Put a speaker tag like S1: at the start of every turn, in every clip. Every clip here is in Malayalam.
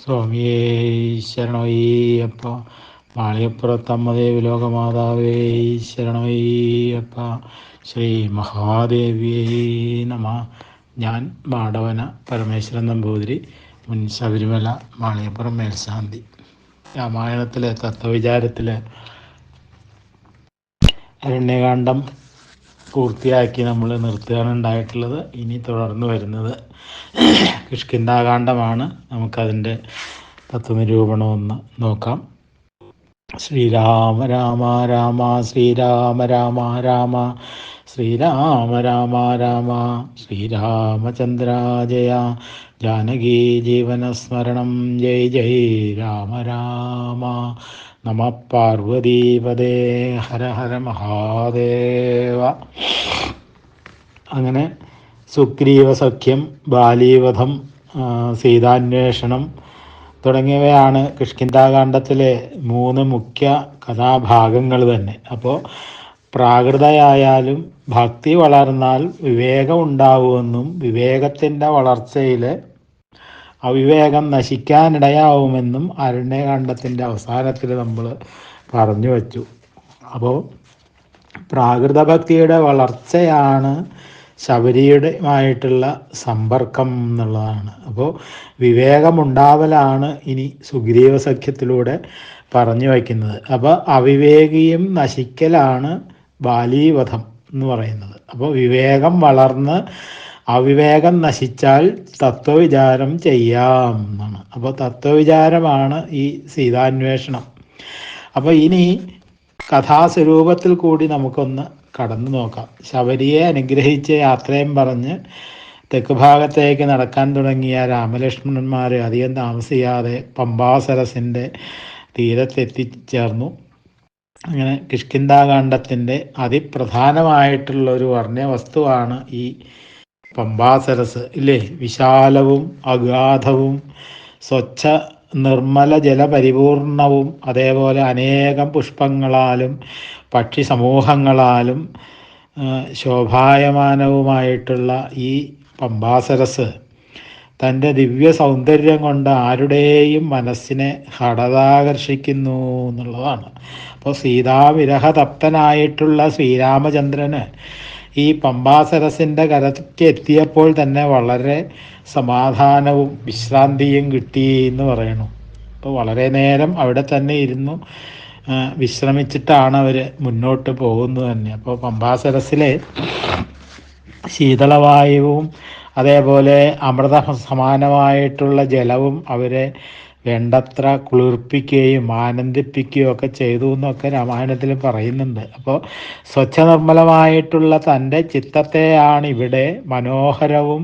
S1: സ്വാമിയേ ശരണമയ്യപ്പ. മാളികപ്പുറത്തമ്മദേവി ലോകമാതാവേ ശരണമയ്യപ്പ. ശ്രീ മഹാദേവിയേ നമ. ഞാൻ മാടവന പരമേശ്വരൻ നമ്പൂതിരി, മുൻ ശബരിമല മാളികപ്പുറം മേൽശാന്തി. രാമായണത്തിലെ തത്വവിചാരത്തിലെ അരണ്യകാന്ഡം പൂർത്തിയാക്കി നമ്മൾ നിർത്തുകയാണ് ഉണ്ടായിട്ടുള്ളത്. ഇനി തുടർന്ന് വരുന്നത് കിഷ്കിന്ധാകാന്ഡമാണ്. നമുക്കതിൻ്റെ തത്വനിരൂപണം ഒന്ന് നോക്കാം. ശ്രീരാമ രാമ രാമ ശ്രീരാമ രാമ രാമ ശ്രീരാമ രാമ രാമ ശ്രീരാമചന്ദ്ര ജയ. ജാനകീ ജീവനസ്മരണം ജയ് ജയ് രാമ രാമ. നമ പാർവതീപദേ ഹര ഹര മഹാദേവ. അങ്ങനെ സുഗ്രീവ സഖ്യം, ബാലീവധം, സീതാന്വേഷണം തുടങ്ങിയവയാണ് കിഷ്കിന്ധാകാന്ഡത്തിലെ 3 മുഖ്യ കഥാഭാഗങ്ങൾ തന്നെ. അപ്പോൾ പ്രാകൃതയായാലും ഭക്തി വളർന്നാൽ വിവേകം ഉണ്ടാവുമെന്നും വിവേകത്തിൻ്റെ വളർച്ചയിൽ അവിവേകം നശിക്കാനിടയാവുമെന്നും അരണ്യകാന്ഡത്തിൻ്റെ അവസാനത്തിൽ നമ്മൾ പറഞ്ഞു വച്ചു. അപ്പോൾ പ്രാകൃത ഭക്തിയുടെ വളർച്ചയാണ് ശബരിയുടെയുമായിട്ടുള്ള സമ്പർക്കം എന്നുള്ളതാണ്. അപ്പോൾ വിവേകമുണ്ടാവലാണ് ഇനി സുഗ്രീവ സഖ്യത്തിലൂടെ പറഞ്ഞു വയ്ക്കുന്നത്. അപ്പോൾ അവിവേകിയും നശിക്കലാണ് ബാലീവധം എന്ന് പറയുന്നത്. അപ്പോൾ വിവേകം വളർന്ന് അവിവേകം നശിച്ചാൽ തത്വവിചാരം ചെയ്യാം എന്നാണ്. അപ്പോൾ തത്വവിചാരമാണ് ഈ സീതാന്വേഷണം. അപ്പോൾ ഇനി കഥാസ്വരൂപത്തിൽ കൂടി നമുക്കൊന്ന് കടന്നു നോക്കാം. ശബരിയെ അനുഗ്രഹിച്ച് യാത്രയും പറഞ്ഞ് തെക്ക് ഭാഗത്തേക്ക് നടക്കാൻ തുടങ്ങിയ രാമലക്ഷ്മണന്മാർ അധികം താമസിയാതെ പമ്പാസരസിൻ്റെ തീരത്തെത്തിച്ചേർന്നു. അങ്ങനെ കിഷ്കിന്ധാകാന്ഡത്തിൻ്റെ അതിപ്രധാനമായിട്ടുള്ളൊരു വർണ്ണ്യവസ്തുവാണ് ഈ പമ്പാസരസ് ഇല്ലേ. വിശാലവും അഗാധവും സ്വച്ഛ നിർമ്മല ജലപരിപൂർണവും അതേപോലെ അനേകം പുഷ്പങ്ങളാലും പക്ഷി സമൂഹങ്ങളാലും ശോഭായമാനവുമായിട്ടുള്ള ഈ പമ്പാസരസ് തൻ്റെ ദിവ്യ സൗന്ദര്യം കൊണ്ട് ആരുടെയും മനസ്സിനെ ഹഠാകർഷിക്കുന്നു എന്നുള്ളതാണ്. അപ്പോൾ സീതാവിരഹതപ്തനായിട്ടുള്ള ശ്രീരാമചന്ദ്രന് ഈ പമ്പാസരസിൻ്റെ കരയ്ക്ക് എത്തിയപ്പോൾ തന്നെ വളരെ സമാധാനവും വിശ്രാന്തിയും കിട്ടി എന്ന് പറയണു. അപ്പോൾ വളരെ നേരം അവിടെ തന്നെ ഇരുന്നു വിശ്രമിച്ചിട്ടാണ് അവർ മുന്നോട്ട് പോകുന്നത് തന്നെ. അപ്പോൾ പമ്പാസരസിലെ ശീതളവായുവും അതേപോലെ അമൃത സമാനമായിട്ടുള്ള ജലവും അവരെ വേണ്ടത്ര കുളിർപ്പിക്കുകയും ആനന്ദിപ്പിക്കുകയും ഒക്കെ ചെയ്തു എന്നൊക്കെ രാമായണത്തിൽ പറയുന്നുണ്ട്. അപ്പോൾ സ്വച്ഛനിർമ്മലമായിട്ടുള്ള തൻ്റെ ചിത്തത്തെയാണ് ഇവിടെ മനോഹരവും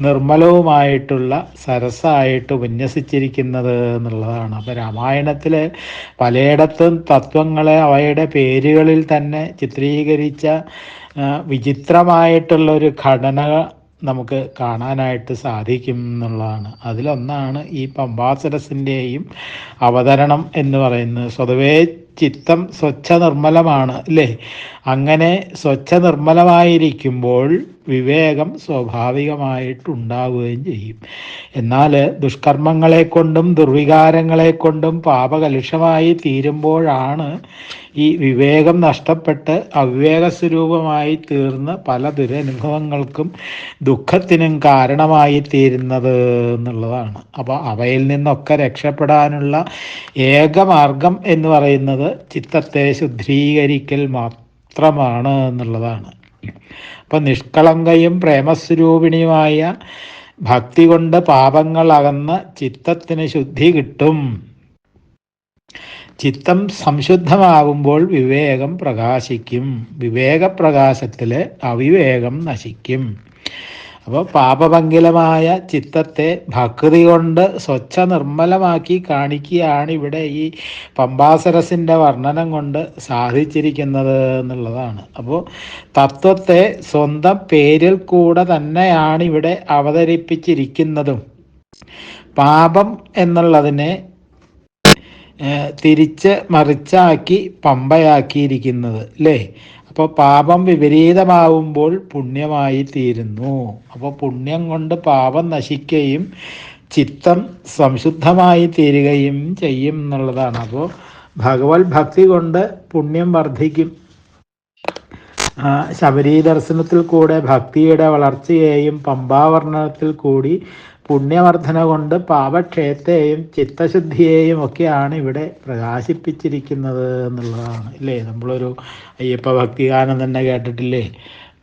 S1: നിർമ്മലവുമായിട്ടുള്ള സരസായിട്ട് വിന്യസിച്ചിരിക്കുന്നത് എന്നുള്ളതാണ്. അപ്പോൾ രാമായണത്തിൽ പലയിടത്തും തത്വങ്ങളെ അവയുടെ പേരുകളിൽ തന്നെ ചിത്രീകരിച്ച വിചിത്രമായിട്ടുള്ളൊരു ഘടന നമുക്ക് കാണാനായിട്ട് സാധിക്കും എന്നുള്ളതാണ്. അതിലൊന്നാണ് ഈ പമ്പാസരസിൻ്റെയും അവതരണം എന്ന് പറയുന്നത്. സ്വതവേ ചിത്തം സ്വച്ഛ നിർമ്മലമാണ് അല്ലേ. അങ്ങനെ സ്വച്ഛ നിർമ്മലമായിരിക്കുമ്പോൾ വിവേകം സ്വാഭാവികമായിട്ടുണ്ടാവുകയും ചെയ്യും. എന്നാൽ ദുഷ്കർമ്മങ്ങളെ കൊണ്ടും ദുർവികാരങ്ങളെ കൊണ്ടും പാപകലുഷമായി തീരുമ്പോഴാണ് ഈ വിവേകം നഷ്ടപ്പെട്ട് അവിവേകസ്വരൂപമായി തീർന്ന് പല ദുരനുഭവങ്ങൾക്കും ദുഃഖത്തിനും കാരണമായി തീരുന്നത് എന്നുള്ളതാണ്. അപ്പോൾ അവയിൽ നിന്നൊക്കെ രക്ഷപ്പെടാനുള്ള ഏകമാർഗം എന്ന് പറയുന്നത് ചിത്തത്തെ ശുദ്ധീകരിക്കൽ മാത്രമാണ് എന്നുള്ളതാണ്. അപ്പം നിഷ്കളങ്കയും പ്രേമസ്വരൂപിണിയുമായ ഭക്തി കൊണ്ട് പാപങ്ങൾ അകന്ന് ചിത്തത്തിന് ശുദ്ധി കിട്ടും. ചിത്തം സംശുദ്ധമാകുമ്പോൾ വിവേകം പ്രകാശിക്കും. വിവേകപ്രകാശത്തിൽ അവിവേകം നശിക്കും. അപ്പോൾ പാപപങ്കിലമായ ചിത്തത്തെ ഭക്തി കൊണ്ട് സ്വച്ഛ നിർമ്മലമാക്കി കാണിക്കുകയാണ് ഇവിടെ ഈ പമ്പാസരസിൻ്റെ വർണ്ണനം കൊണ്ട് സാധിച്ചിരിക്കുന്നത് എന്നുള്ളതാണ്. അപ്പോൾ തത്വത്തെ സ്വന്തം പേരിൽ കൂടെ തന്നെയാണ് ഇവിടെ അവതരിപ്പിച്ചിരിക്കുന്നതും. പാപം എന്നുള്ളതിനെ തിരിച്ച് മറിച്ചാക്കി പമ്പയാക്കിയിരിക്കുന്നത് അല്ലേ. അപ്പോൾ പാപം വിപരീതമാവുമ്പോൾ പുണ്യമായി തീരുന്നു. അപ്പോൾ പുണ്യം കൊണ്ട് പാപം നശിക്കുകയും ചിത്തം സംശുദ്ധമായി തീരുകയും ചെയ്യും എന്നുള്ളതാണ്. അപ്പോൾ ഭഗവത് ഭക്തി കൊണ്ട് പുണ്യം വർദ്ധിക്കും. ശബരീ ദർശനത്തിൽ കൂടെ ഭക്തിയുടെ വളർച്ചയെയും പമ്പാവർണ്ണനത്തിൽ കൂടി പുണ്യവർദ്ധന കൊണ്ട് പാപക്ഷയത്തെയും ചിത്തശുദ്ധിയെയും ഒക്കെയാണ് ഇവിടെ പ്രകാശിപ്പിച്ചിരിക്കുന്നത് എന്നുള്ളതാണ്. ഇല്ലേ, നമ്മളൊരു അയ്യപ്പ ഭക്തിഗാനം തന്നെ കേട്ടിട്ടില്ലേ,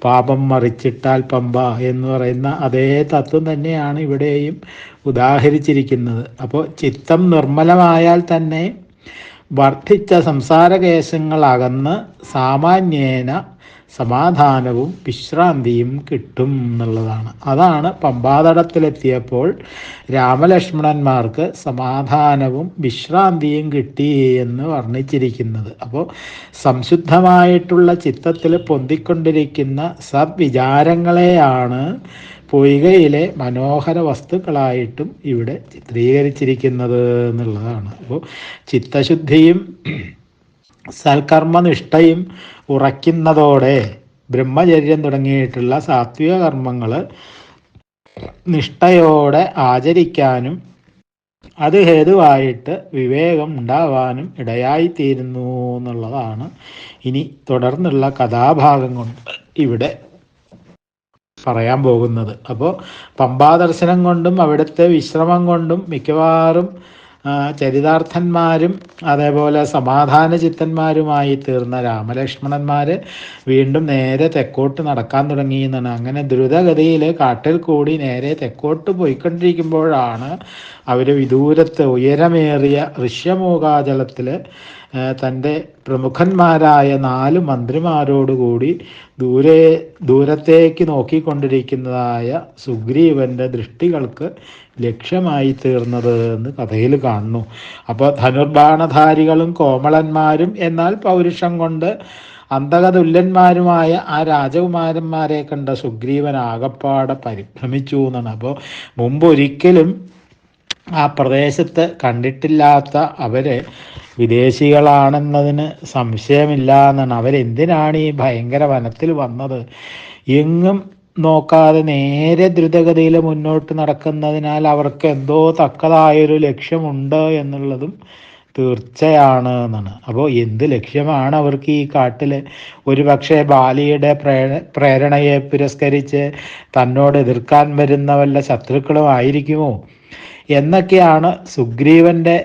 S1: പാപം മറിച്ചിട്ടാൽ പമ്പ എന്ന് പറയുന്ന അതേ തത്വം തന്നെയാണ് ഇവിടെയും ഉദാഹരിച്ചിരിക്കുന്നത്. അപ്പോൾ ചിത്തം നിർമ്മലമായാൽ തന്നെ വർദ്ധിച്ച സംസാരകേശങ്ങൾ അകന്ന് സാമാന്യേന സമാധാനവും വിശ്രാന്തിയും കിട്ടും എന്നുള്ളതാണ്. അതാണ് പമ്പാതടത്തിലെത്തിയപ്പോൾ രാമലക്ഷ്മണന്മാർക്ക് സമാധാനവും വിശ്രാന്തിയും കിട്ടി എന്ന് വർണ്ണിച്ചിരിക്കുന്നത്. അപ്പോൾ സംശുദ്ധമായിട്ടുള്ള ചിത്തത്തിൽ പൊന്തിക്കൊണ്ടിരിക്കുന്ന സദ്വിചാരങ്ങളെയാണ് പൊയ്കയിലെ മനോഹര വസ്തുക്കളായിട്ടും ഇവിടെ ചിത്രീകരിച്ചിരിക്കുന്നത് എന്നുള്ളതാണ്. അപ്പോൾ ചിത്തശുദ്ധിയും സൽക്കർമ്മനിഷ്ഠയും ഉറയ്ക്കുന്നതോടെ ബ്രഹ്മചര്യം തുടങ്ങിയിട്ടുള്ള സാത്വിക കർമ്മങ്ങൾ നിഷ്ഠയോടെ ആചരിക്കാനും അത് ഹേതുവായിട്ട് വിവേകം ഉണ്ടാവാനും ഇടയായിത്തീരുന്നു എന്നുള്ളതാണ് ഇനി തുടർന്നുള്ള കഥാഭാഗം കൊണ്ട് ഇവിടെ പറയാൻ പോകുന്നത്. അപ്പോൾ പമ്പാദർശനം കൊണ്ടും അവിടുത്തെ വിശ്രമം കൊണ്ടും മിക്കവാറും ചരിതാർത്ഥന്മാരും അതേപോലെ സമാധാന ചിത്തന്മാരുമായി തീർന്ന രാമലക്ഷ്മണന്മാർ വീണ്ടും നേരെ തെക്കോട്ട് നടക്കാൻ തുടങ്ങി എന്നാണ്. അങ്ങനെ ദ്രുതഗതിയിൽ കാട്ടിൽ കൂടി നേരെ തെക്കോട്ട് പോയിക്കൊണ്ടിരിക്കുമ്പോഴാണ് അവർ വിദൂരത്ത് ഉയരമേറിയ ഋഷ്യമൂകാചലത്തിൽ തൻ്റെ പ്രമുഖന്മാരായ 4 മന്ത്രിമാരോടുകൂടി ദൂരത്തേക്ക് നോക്കിക്കൊണ്ടിരിക്കുന്നതായ സുഗ്രീവൻ്റെ ദൃഷ്ടികൾക്ക് ലക്ഷ്യമായി തീർന്നത് എന്ന് കഥയിൽ കാണുന്നു. അപ്പോൾ ധനുർബാണധാരികളും കോമളന്മാരും എന്നാൽ പൗരുഷം കൊണ്ട് അന്തകതുല്യന്മാരുമായ ആ രാജകുമാരന്മാരെ കണ്ട സുഗ്രീവൻ ആകപ്പാടെ പരിഭ്രമിച്ചു എന്നാണ്. അപ്പോൾ മുമ്പൊരിക്കലും ആ പ്രദേശത്ത് കണ്ടിട്ടില്ലാത്ത അവരെ വിദേശികളാണെന്നതിന് സംശയമില്ല എന്നാണ്. അവരെന്തിനാണ് ഈ ഭയങ്കര വനത്തിൽ വന്നത്? എങ്ങും നോക്കാതെ നേരെ ദ്രുതഗതിയിൽ മുന്നോട്ട് നടക്കുന്നതിനാൽ അവർക്ക് എന്തോ തക്കതായൊരു ലക്ഷ്യമുണ്ട് എന്നുള്ളതും തീർച്ചയാണ് എന്നാണ്. അപ്പോൾ എന്ത് ലക്ഷ്യമാണ് അവർക്ക് ഈ കാട്ടിൽ? ഒരു പക്ഷേ ബാലിയുടെ പ്രേരണയെ പുരസ്കരിച്ച് തന്നോട് എതിർക്കാൻ വരുന്ന വല്ല ശത്രുക്കളും ആയിരിക്കുമോ എന്നൊക്കെയാണ് സുഗ്രീവൻ്റെ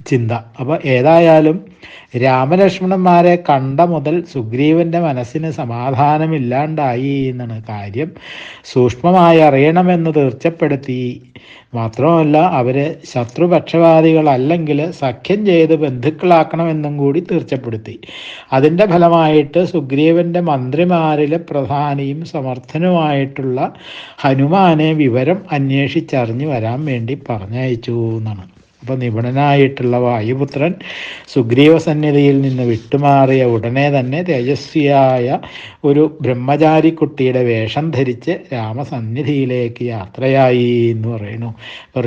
S1: ചിന്ത. അപ്പോൾ ഏതായാലും രാമലക്ഷ്മണന്മാരെ കണ്ട മുതൽ സുഗ്രീവൻ്റെ മനസ്സിന് സമാധാനമില്ലാണ്ടായി എന്നാണ്. കാര്യം സൂക്ഷ്മമായി അറിയണമെന്ന് തീർച്ചപ്പെടുത്തി. മാത്രമല്ല അവരെ ശത്രുപക്ഷപാതികളല്ലെങ്കിൽ സഖ്യം ചെയ്ത് ബന്ധുക്കളാക്കണമെന്നും കൂടി തീർച്ചപ്പെടുത്തി. അതിൻ്റെ ഫലമായിട്ട് സുഗ്രീവൻ്റെ മന്ത്രിമാരിലെ പ്രധാനിയും സമർത്ഥനുമായിട്ടുള്ള ഹനുമാനെ വിവരം അന്വേഷിച്ചറിഞ്ഞു വരാൻ വേണ്ടി പറഞ്ഞയച്ചു എന്നാണ്. അപ്പോൾ നിപുണനായിട്ടുള്ള വായുപുത്രൻ സുഗ്രീവ സന്നിധിയിൽ നിന്ന് വിട്ടുമാറിയ ഉടനെ തന്നെ തേജസ്വിയായ ഒരു ബ്രഹ്മചാരി കുട്ടിയുടെ വേഷം ധരിച്ച് രാമസന്നിധിയിലേക്ക് യാത്രയായി എന്ന് പറയുന്നു.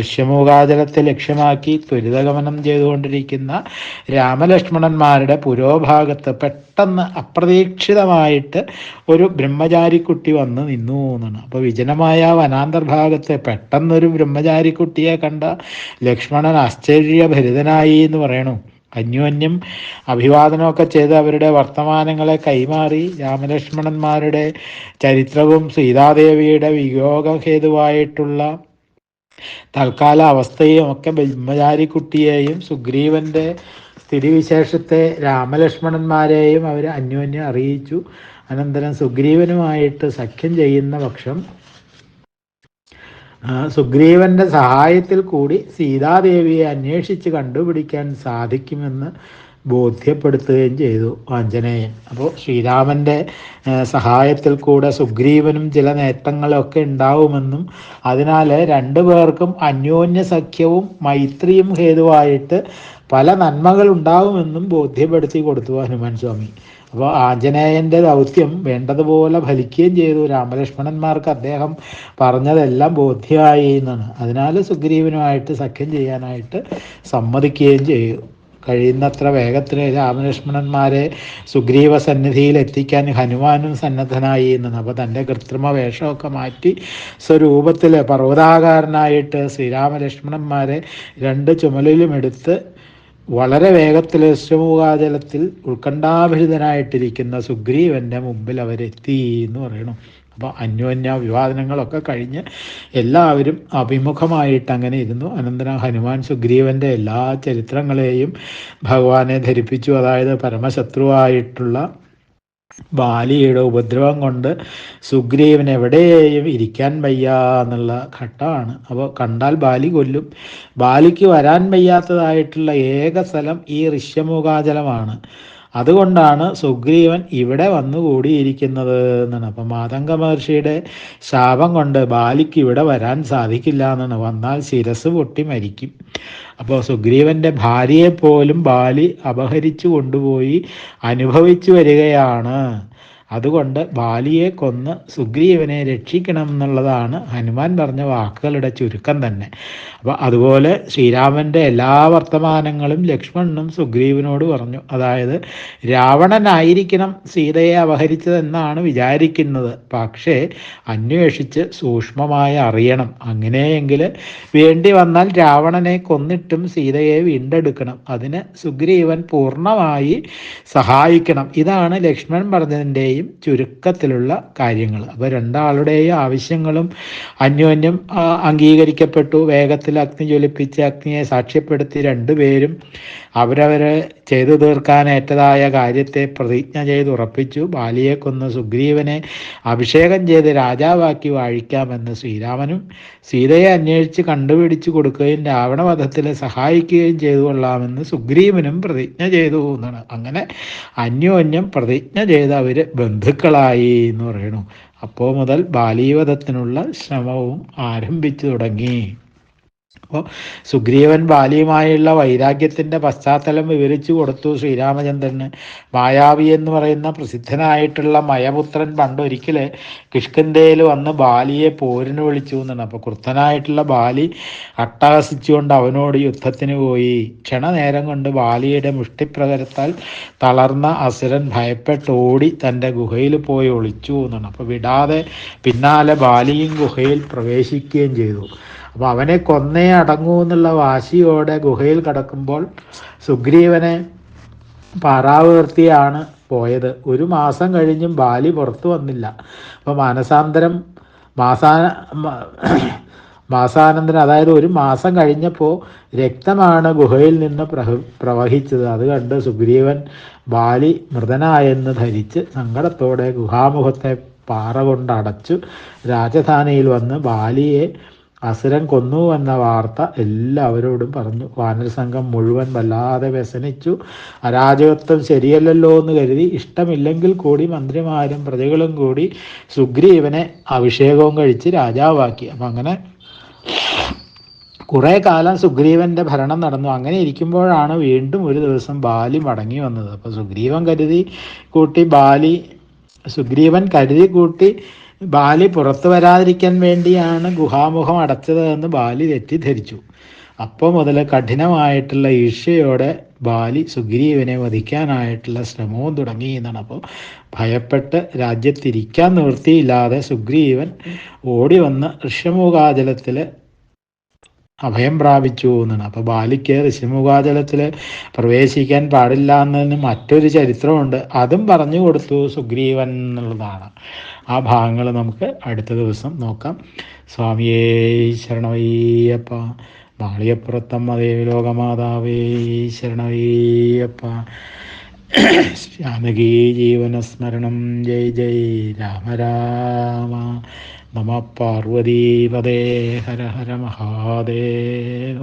S1: ഋഷ്യമൂകാചലത്തെ ലക്ഷ്യമാക്കി ത്വരിതഗമനം ചെയ്തുകൊണ്ടിരിക്കുന്ന രാമലക്ഷ്മണന്മാരുടെ പുരോഭാഗത്ത് പെട്ടെന്ന് അപ്രതീക്ഷിതമായിട്ട് ഒരു ബ്രഹ്മചാരിക്കുട്ടി വന്ന് നിന്നു എന്നാണ്. അപ്പോൾ വിജനമായ വനാന്തർഭാഗത്ത് പെട്ടെന്നൊരു ബ്രഹ്മചാരിക്കുട്ടിയെ കണ്ട ലക്ഷ്മണൻ ആശ്ചര്യഭരിതനായി എന്ന് പറയണു. അന്യോന്യം അഭിവാദനമൊക്കെ ചെയ്ത് അവരുടെ വർത്തമാനങ്ങളെ കൈമാറി രാമലക്ഷ്മണന്മാരുടെ ചരിത്രവും സീതാദേവിയുടെ വിയോഗഹേതുവായിട്ടുള്ള തൽക്കാല അവസ്ഥയും ഒക്കെ ബ്രഹ്മചാരിക്കുട്ടിയെയും സുഗ്രീവൻ്റെ സ്ഥിതിവിശേഷത്തെ രാമലക്ഷ്മണന്മാരെയും അവർ അന്യോന്യം അറിയിച്ചു. അനന്തരം സുഗ്രീവനുമായിട്ട് സഖ്യം ചെയ്യുന്ന പക്ഷം സുഗ്രീവൻ്റെ സഹായത്തിൽ കൂടി സീതാദേവിയെ അന്വേഷിച്ച് കണ്ടുപിടിക്കാൻ സാധിക്കുമെന്ന് ബോധ്യപ്പെടുത്തുകയും ചെയ്തു ആഞ്ജനേയൻ. അപ്പോൾ ശ്രീരാമൻ്റെ സഹായത്തിൽ കൂടെ സുഗ്രീവനും ചില നേട്ടങ്ങളൊക്കെ ഉണ്ടാവുമെന്നും അതിനാൽ 2 പേർക്കും അന്യോന്യ സഖ്യവും മൈത്രിയും ഹേതുവായിട്ട് പല നന്മകൾ ഉണ്ടാവുമെന്നും ബോധ്യപ്പെടുത്തി കൊടുത്തു ഹനുമാൻ സ്വാമി. അപ്പോൾ ആഞ്ജനേയൻ്റെ ദൗത്യം വേണ്ടതുപോലെ ഫലിക്കുകയും ചെയ്തു. രാമലക്ഷ്മണന്മാർക്ക് അദ്ദേഹം പറഞ്ഞതെല്ലാം ബോധ്യമായി എന്നാണ്. അതിനാൽ സുഗ്രീവനുമായിട്ട് സഖ്യം ചെയ്യാനായിട്ട് സമ്മതിക്കുകയും ചെയ്തു. കഴിയുന്നത്ര വേഗത്തിൽ രാമലക്ഷ്മണന്മാരെ സുഗ്രീവ സന്നിധിയിൽ എത്തിക്കാൻ ഹനുമാനും സന്നദ്ധനായി എന്നാണ്. അപ്പോൾ തൻ്റെ കൃത്രിമ വേഷമൊക്കെ മാറ്റി സ്വരൂപത്തിൽ പർവ്വതാകാരനായിട്ട് ശ്രീരാമലക്ഷ്മണന്മാരെ രണ്ട് ചുമലിലും എടുത്ത് വളരെ വേഗത്തിൽ അശ്വമൂകാചലത്തിൽ ഉത്കണ്ഠാഭരിതനായിട്ടിരിക്കുന്ന സുഗ്രീവൻ്റെ മുമ്പിൽ അവരെത്തി എന്ന് പറയണം. അപ്പോൾ അന്യോന്യ വിവാദനങ്ങളൊക്കെ കഴിഞ്ഞ് എല്ലാവരും അഭിമുഖമായിട്ട് അങ്ങനെ ഇരുന്നു. അനന്തരം ഹനുമാൻ സുഗ്രീവൻ്റെ എല്ലാ ചരിത്രങ്ങളെയും ഭഗവാനെ ധരിപ്പിച്ചു. അതായത് പരമശത്രുവായിട്ടുള്ള ബാലിയുടെ ഉപദ്രവം കൊണ്ട് സുഗ്രീവൻ എവിടെയും ഇരിക്കാൻ വയ്യ എന്നുള്ള ഘട്ടമാണ്. അപ്പോൾ കണ്ടാൽ ബാലി കൊല്ലും. ബാലിക്ക് വരാൻ വയ്യാത്തതായിട്ടുള്ള ഏക സ്ഥലം ഈ ഋഷ്യമുഖാചലമാണ്. അതുകൊണ്ടാണ് സുഗ്രീവൻ ഇവിടെ വന്നു കൂടിയിരിക്കുന്നത് എന്നാണ്. അപ്പം മാതംഗ മഹർഷിയുടെ ശാപം കൊണ്ട് ബാലിക്ക് ഇവിടെ വരാൻ സാധിക്കില്ല എന്നാണ്. വന്നാൽ ശിരസ് പൊട്ടി മരിക്കും. അപ്പോൾ സുഗ്രീവൻ്റെ ഭാര്യയെപ്പോലും ബാലി അപഹരിച്ചു കൊണ്ടുപോയി അനുഭവിച്ചു വരികയാണ്. അതുകൊണ്ട് ബാലിയെ കൊന്ന് സുഗ്രീവനെ രക്ഷിക്കണം എന്നുള്ളതാണ് ഹനുമാൻ പറഞ്ഞ വാക്കുകളുടെ ചുരുക്കം തന്നെ. അപ്പോൾ അതുപോലെ ശ്രീരാമൻ്റെ എല്ലാ വർത്തമാനങ്ങളും ലക്ഷ്മണനും സുഗ്രീവനോട് പറഞ്ഞു. അതായത് രാവണനായിരിക്കണം സീതയെ അപഹരിച്ചതെന്നാണ് വിചാരിക്കുന്നത്. പക്ഷേ അന്വേഷിച്ച് സൂക്ഷ്മമായി അറിയണം. അങ്ങനെയെങ്കിൽ വേണ്ടി വന്നാൽ രാവണനെ കൊന്നിട്ടും സീതയെ വീണ്ടെടുക്കണം. അതിന് സുഗ്രീവൻ പൂർണ്ണമായി സഹായിക്കണം. ഇതാണ് ലക്ഷ്മണൻ പറഞ്ഞതിൻ്റെയും ചുരുക്കത്തിലുള്ള കാര്യങ്ങൾ. അപ്പോൾ രണ്ടാളുടെയും ആവശ്യങ്ങളും അന്യോന്യം അംഗീകരിക്കപ്പെട്ടു. വേഗത്തിൽ അഗ്നി ജ്വലിപ്പിച്ച് അഗ്നിയെ സാക്ഷ്യപ്പെടുത്തി രണ്ടുപേരും അവരവരെ ചെയ്തു തീർക്കാനേറ്റതായ കാര്യത്തെ പ്രതിജ്ഞ ചെയ്ത് ഉറപ്പിച്ചു. ബാലിയെ കൊന്ന് സുഗ്രീവനെ അഭിഷേകം ചെയ്ത് രാജാവാക്കി വാഴിക്കാമെന്ന് ശ്രീരാമനും സീതയെ അന്വേഷിച്ച് കണ്ടുപിടിച്ചു കൊടുക്കുകയും രാവണവധത്തിൽ സഹായിക്കുകയും ചെയ്തു കൊള്ളാമെന്ന് സുഗ്രീവനും പ്രതിജ്ഞ ചെയ്തു എന്നാണ്. അങ്ങനെ അന്യോന്യം പ്രതിജ്ഞ ചെയ്ത് അവർ ബന്ധുക്കളായി എന്ന് പറയണു. അപ്പോൾ മുതൽ ബാലീവധത്തിനുള്ള ശ്രമവും ആരംഭിച്ചു തുടങ്ങി. അപ്പോൾ സുഗ്രീവൻ ബാലിയുമായുള്ള വൈരാഗ്യത്തിൻ്റെ പശ്ചാത്തലം വിവരിച്ചു കൊടുത്തു ശ്രീരാമചന്ദ്രന്. മായാവി എന്ന് പറയുന്ന പ്രസിദ്ധനായിട്ടുള്ള മയപുത്രൻ പണ്ടൊരിക്കൽ കിഷ്കിന്ധയിൽ വന്ന് ബാലിയെ പോരിന് വിളിച്ചു എന്നാണ്. അപ്പോൾ ക്രുദ്ധനായിട്ടുള്ള ബാലി അട്ടഹസിച്ചുകൊണ്ട് അവനോട് യുദ്ധത്തിന് പോയി. ക്ഷണനേരം കൊണ്ട് ബാലിയുടെ മുഷ്ടിപ്രകരത്താൽ തളർന്ന അസുരൻ ഭയപ്പെട്ടോടി തൻ്റെ ഗുഹയിൽ പോയി ഒളിച്ചു എന്നാണ്. അപ്പോൾ വിടാതെ പിന്നാലെ ബാലിയും ഗുഹയിൽ പ്രവേശിക്കുകയും ചെയ്തു. അപ്പോൾ അവനെ കൊന്നേ അടങ്ങൂ എന്നുള്ള വാശിയോടെ ഗുഹയിൽ കടക്കുമ്പോൾ സുഗ്രീവനെ പാറാവ് നിർത്തിയാണ് പോയത്. ഒരു മാസം കഴിഞ്ഞും ബാലി പുറത്തു വന്നില്ല. അപ്പോൾ മാസാനന്തരം അതായത് ഒരു മാസം കഴിഞ്ഞപ്പോൾ രക്തമാണ് ഗുഹയിൽ നിന്ന് പ്രവഹിച്ചത്. അത് കണ്ട് സുഗ്രീവൻ ബാലി മൃതനായെന്ന് ധരിച്ച് സങ്കടത്തോടെ ഗുഹാമുഖത്തെ പാറ കൊണ്ട് അടച്ചു രാജധാനിയിൽ വന്ന് ബാലിയെ അസുരൻ കൊന്നു എന്ന വാർത്ത എല്ലാവരോടും പറഞ്ഞു. വാനരസംഘം മുഴുവൻ വല്ലാതെ വ്യസനിച്ചു. അരാജകത്വം ശരിയല്ലല്ലോ എന്ന് കരുതി ഇഷ്ടമില്ലെങ്കിൽ കൂടി മന്ത്രിമാരും പ്രജകളും കൂടി സുഗ്രീവനെ അഭിഷേകവും കഴിച്ച് രാജാവാക്കി. അപ്പം അങ്ങനെ കുറേ കാലം സുഗ്രീവൻ്റെ ഭരണം നടന്നു. അങ്ങനെ ഇരിക്കുമ്പോഴാണ് വീണ്ടും ഒരു ദിവസം ബാലി മടങ്ങി വന്നത്. അപ്പോൾ സുഗ്രീവൻ കരുതി കൂട്ടി ബാലി പുറത്തു വരാതിരിക്കാൻ വേണ്ടിയാണ് ഗുഹാമുഖം അടച്ചത് എന്ന് ബാലി തെറ്റിദ്ധരിച്ചു. അപ്പോൾ മുതൽ കഠിനമായിട്ടുള്ള ഈർഷ്യയോടെ ബാലി സുഗ്രീവനെ വധിക്കാനായിട്ടുള്ള ശ്രമവും തുടങ്ങി എന്നാണ്. അപ്പോൾ ഭയപ്പെട്ട് രാജ്യത്തിരിക്കാൻ നിവൃത്തിയില്ലാതെ സുഗ്രീവൻ ഓടി വന്ന് ഋഷ്യമുഖാചലത്തിൽ അഭയം പ്രാപിച്ചു എന്നാണ്. അപ്പോൾ ബാലിക്ക് ഋഷ്യമുഖാചലത്തിൽ പ്രവേശിക്കാൻ പാടില്ല എന്നതിന് മറ്റൊരു ചരിത്രമുണ്ട്. അതും പറഞ്ഞു കൊടുത്തു സുഗ്രീവൻ എന്നുള്ളതാണ്. ആ ഭാഗങ്ങൾ നമുക്ക് അടുത്ത ദിവസം നോക്കാം. സ്വാമിയേ ശരണമയ്യപ്പ. മാളിയപ്പുറത്തമ്മ ദേവി ലോകമാതാവേ ശരണമയ്യപ്പ. ജാനകീ ജീവനസ്മരണം. ജയ് ജയ് രാമ രാമ. നമ പാർവതീപദേ. ഹര ഹര മഹാദേവ.